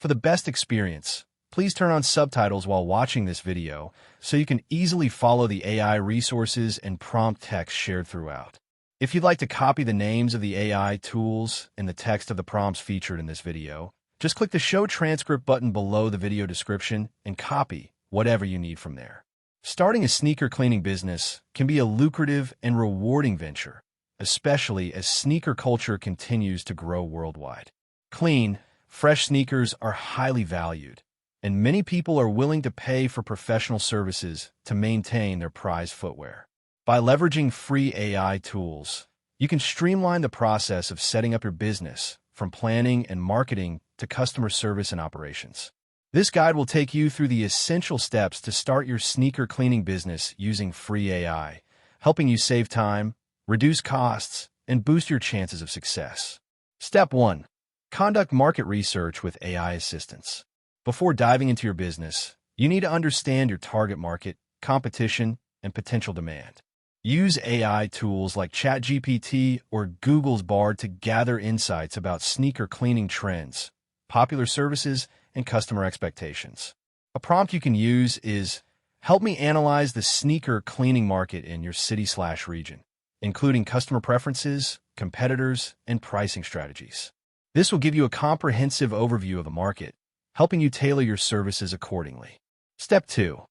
For the best experience, please turn on subtitles while watching this video so you can easily follow the AI resources and prompt text shared throughout. If you'd like to copy the names of the AI tools and the text of the prompts featured in this video, just click the Show Transcript button below the video description and copy whatever you need from there. Starting a sneaker cleaning business can be a lucrative and rewarding venture, especially as sneaker culture continues to grow worldwide. Clean, fresh sneakers are highly valued, and many people are willing to pay for professional services to maintain their prized footwear. By leveraging free AI tools, you can streamline the process of setting up your business, from planning and marketing to customer service and operations. This guide will take you through the essential steps to start your sneaker cleaning business using free AI, helping you save time, reduce costs, and boost your chances of success. Step 1. Conduct market research with AI assistance. Before diving into your business, you need to understand your target market, competition, and potential demand. Use AI tools like ChatGPT or Google's Bard to gather insights about sneaker cleaning trends, popular services, and customer expectations. A prompt you can use is, "Help me analyze the sneaker cleaning market in your city/region, including customer preferences, competitors, and pricing strategies." This will give you a comprehensive overview of the market, helping you tailor your services accordingly. Step 2.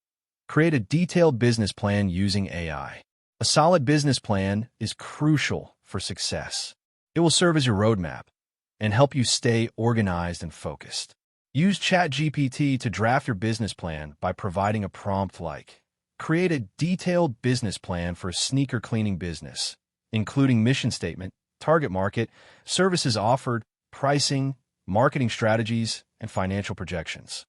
Create a detailed business plan using AI. A solid business plan is crucial for success. It will serve as your roadmap and help you stay organized and focused. Use ChatGPT to draft your business plan by providing a prompt like, "Create a detailed business plan for a sneaker cleaning business, including mission statement, target market, services offered, pricing, marketing strategies, and financial projections."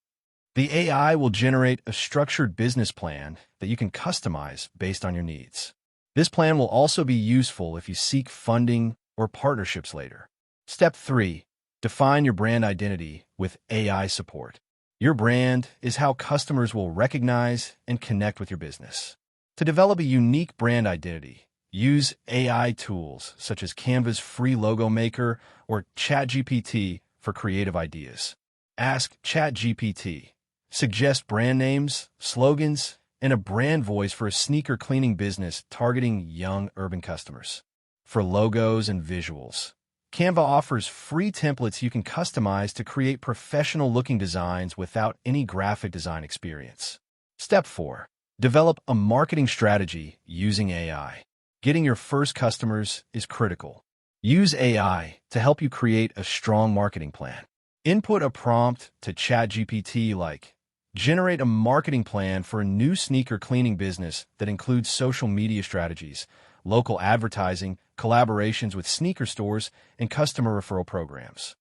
The AI will generate a structured business plan that you can customize based on your needs. This plan will also be useful if you seek funding or partnerships later. Step 3. Define your brand identity with AI support. Your brand is how customers will recognize and connect with your business. To develop a unique brand identity, use AI tools such as Canva's free logo maker or ChatGPT for creative ideas. Ask ChatGPT. Suggest brand names, slogans, and a brand voice for a sneaker cleaning business targeting young urban customers. For logos and visuals, Canva offers free templates you can customize to create professional-looking designs without any graphic design experience. Step 4. Develop a marketing strategy using AI. Getting your first customers is critical. Use AI to help you create a strong marketing plan. Input a prompt to ChatGPT like, "Generate a marketing plan for a new sneaker cleaning business that includes social media strategies, local advertising, collaborations with sneaker stores, and customer referral programs."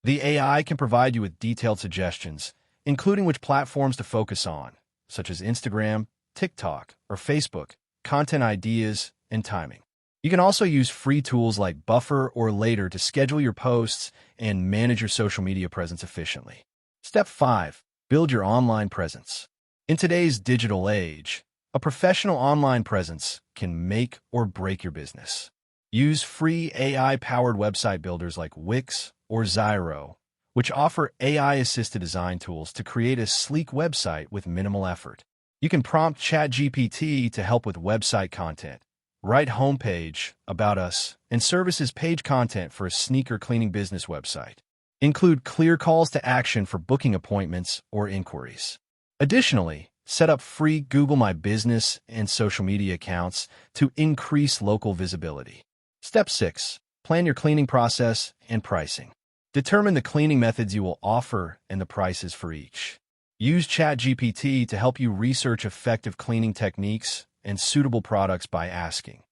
The AI can provide you with detailed suggestions, including which platforms to focus on, such as Instagram, TikTok, or Facebook, content ideas, and timing. You can also use free tools like Buffer or Later to schedule your posts and manage your social media presence efficiently. Step 5. Build your online presence. In today's digital age, a professional online presence can make or break your business. Use free AI-powered website builders like Wix or Zyro, which offer AI-assisted design tools to create a sleek website with minimal effort. You can prompt ChatGPT to help with website content, write homepage, about us, and services page content for a sneaker cleaning business website. Include clear calls to action for booking appointments or inquiries. Additionally, set up free Google My Business and social media accounts to increase local visibility. Step 6. Plan your cleaning process and pricing. Determine the cleaning methods you will offer and the prices for each. Use ChatGPT to help you research effective cleaning techniques and suitable products by asking,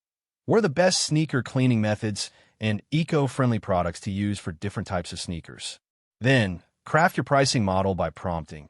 "What are the best sneaker cleaning methods and eco-friendly products to use for different types of sneakers?" Then, craft your pricing model by prompting,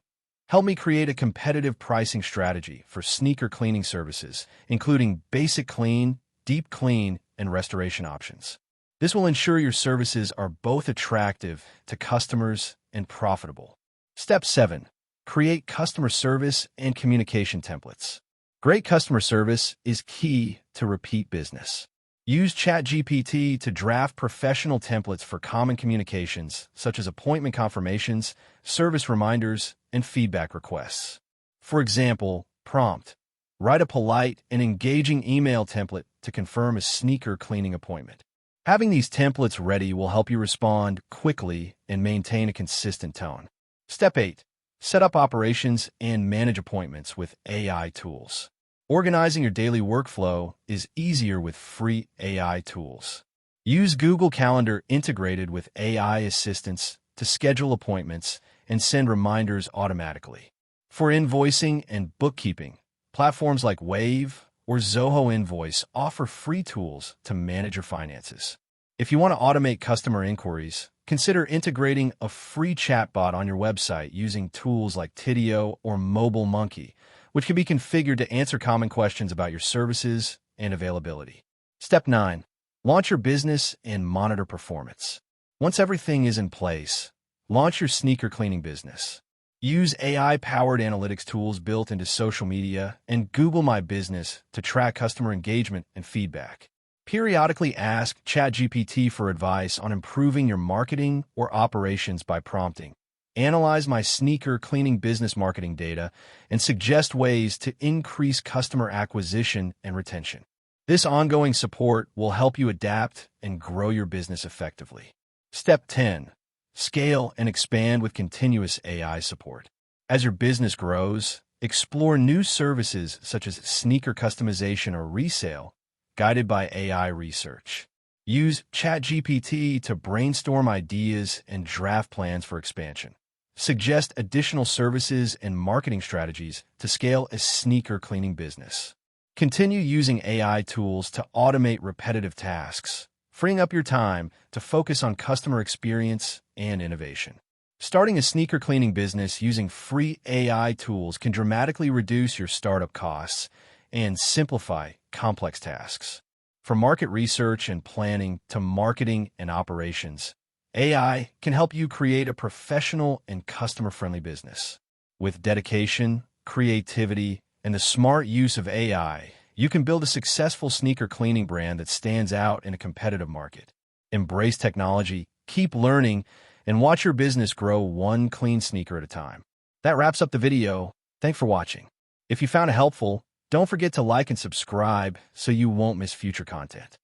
"Help me create a competitive pricing strategy for sneaker cleaning services, including basic clean, deep clean, and restoration options." This will ensure your services are both attractive to customers and profitable. Step 7. Create customer service and communication templates. Great customer service is key to repeat business. Use ChatGPT to draft professional templates for common communications, such as appointment confirmations, service reminders, and feedback requests. For example, prompt: write a polite and engaging email template to confirm a sneaker cleaning appointment. Having these templates ready will help you respond quickly and maintain a consistent tone. Step 8. Set up operations and manage appointments with AI tools. Organizing your daily workflow is easier with free AI tools. Use Google Calendar integrated with AI assistants to schedule appointments and send reminders automatically. For invoicing and bookkeeping, platforms like Wave or Zoho Invoice offer free tools to manage your finances. If you want to automate customer inquiries, consider integrating a free chatbot on your website using tools like Tidio or Mobile Monkey, which can be configured to answer common questions about your services and availability. Step 9. Launch your business and monitor performance. Once everything is in place, launch your sneaker cleaning business. Use AI-powered analytics tools built into social media and Google My Business to track customer engagement and feedback. Periodically ask ChatGPT for advice on improving your marketing or operations by prompting: analyze my sneaker cleaning business marketing data and suggest ways to increase customer acquisition and retention. This ongoing support will help you adapt and grow your business effectively. Step 10. Scale and expand with continuous AI support. As your business grows, explore new services such as sneaker customization or resale, guided by AI research. Use ChatGPT to brainstorm ideas and draft plans for expansion. Suggest additional services and marketing strategies to scale a sneaker cleaning business. Continue using AI tools to automate repetitive tasks, freeing up your time to focus on customer experience and innovation. Starting a sneaker cleaning business using free AI tools can dramatically reduce your startup costs and simplify complex tasks. From market research and planning to marketing and operations, AI can help you create a professional and customer-friendly business. With dedication, creativity, and the smart use of AI, you can build a successful sneaker cleaning brand that stands out in a competitive market. Embrace technology, keep learning, and watch your business grow one clean sneaker at a time. That wraps up the video. Thanks for watching. If you found it helpful, don't forget to like and subscribe so you won't miss future content.